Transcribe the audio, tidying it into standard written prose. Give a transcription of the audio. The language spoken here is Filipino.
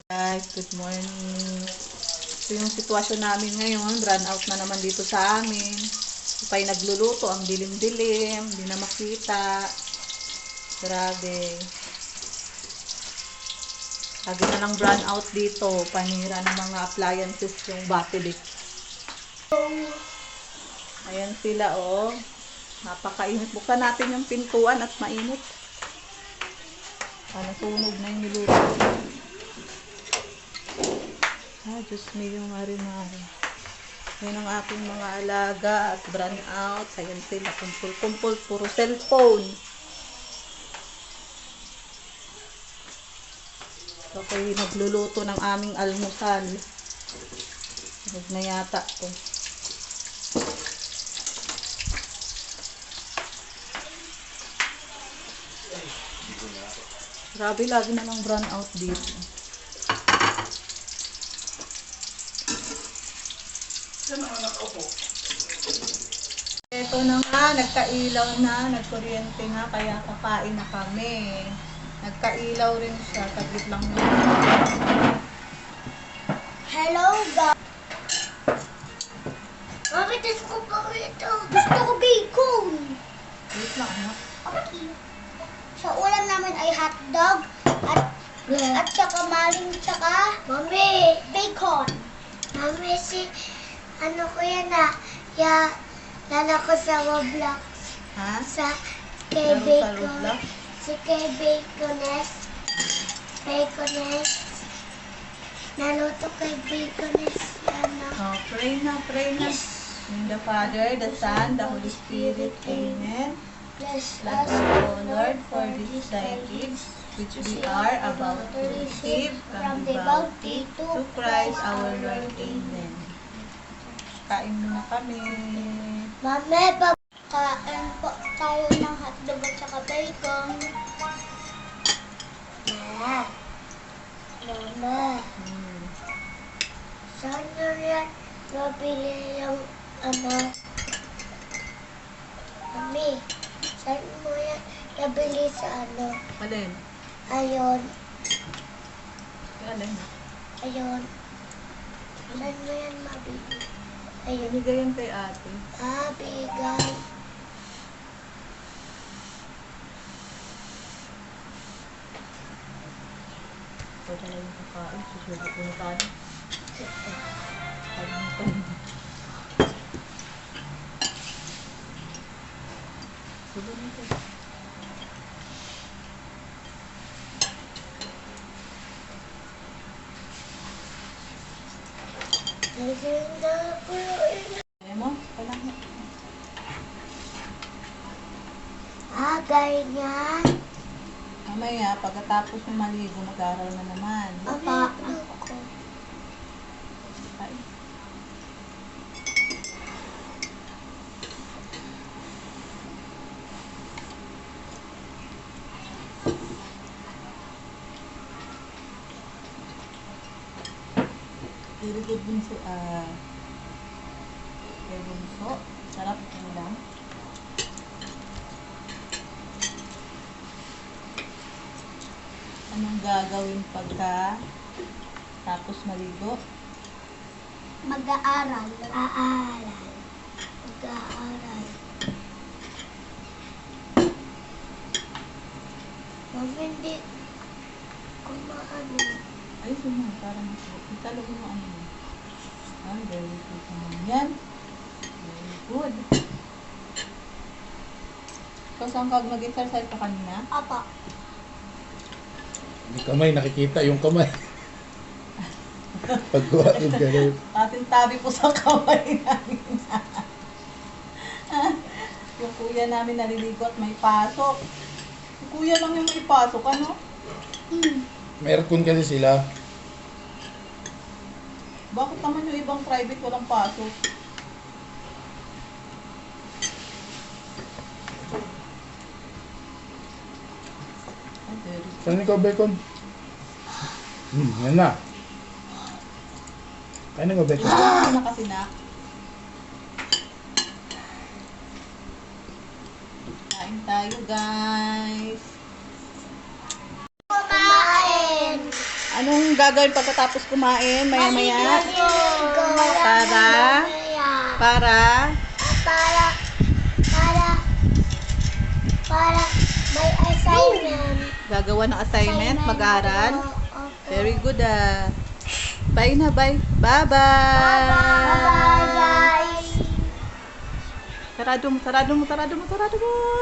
Guys, good morning. Ito yung sitwasyon namin ngayon. Run out na naman dito sa amin. Pa'y nagluluto, ang dilim-dilim, hindi na makita. Grabe. Lagi na lang run out dito. Panira ng mga appliances yung battery. Ayan sila, oh. Napakainit. Buksan natin yung pintuan at mainit. Nasunog na yung niluto. Diyos me, yung mari-mari. Yan ang aking mga alaga at run out. Ayan sila, kumpul-kumpul, puro cellphone. So, kayo nagluluto ng aming almusal. Huwag na yata to. Grabe, lagi na lang run out dito. Ito na nga, nagkailaw na, nagkuryente na, kaya kakain na kami. Nagkailaw rin siya, taglit lang na. Hello, guys! Mami, gusto ko pa ito. Gusto ko bacon. Wait lang, ha? Okay. Sa ulam namin ay hotdog at saka maling saka Mami, bacon. Mami, ano ko yan lala ko sa Roblox. Ha? Sa kay Laro sa bacon. Roblox? Si kay bacones. Naluto kay bacones. Oh, pray na, pray na. In the Father, the Son, the Holy Spirit. Amen. Bless Bless us, us, O Lord, for this thy gifts, which we are about to receive from the bounty to Christ our Lord. Amen. Kain muna kami. Mami, kain po tayo ng hotdog at saka bacon. Mama, saan nyo yan nabili yung Mami, saan mo yan nabili sa Alin? Ayon. Alin? Ayon. Saan mo yan mabili? Ayun. Binigay yan kay ate. Bigay. Ito na yung kakain. Susulit ko na tayo. Kalimutan. Sulit nito. Ayaw mo? Kailan mo? Ganyan. Mamaya, pagkatapos ng maligo, mag-aaral na naman. Ako. Ay. Very good bunso. Very bunso. Sarap ulam. Anong gagawin pagka tapos maligo? Mag-aaral. Mag-aaral. Mami, hindi kumaano. Ayusin mo, para italo mo ano mo. Very good naman yan. Very good. So, saan ka nag-exercise ka kanina? Apa. Yung kamay, nakikita yung kamay. Pagkuhain ka rin. Ating tabi po sa kamay namin. Yung kuya namin naliligo at may pasok. Yung kuya lang yung may pasok, ano? May aircon kasi sila. Bakit naman yung ibang private walang pasok? Saan ikaw, bacon? Yan na. Kain na bacon. Hindi na kasi na. Kain tayo, guys. Kumain. Anong gagawin pagkatapos kumain? Maya-maya? Para? Para? Para may assignment. Gagawa ng assignment? Mag-aaral? Opo. Very good ah. Bye na, bye. Bye-bye. Bye-bye, guys. Sarado mo.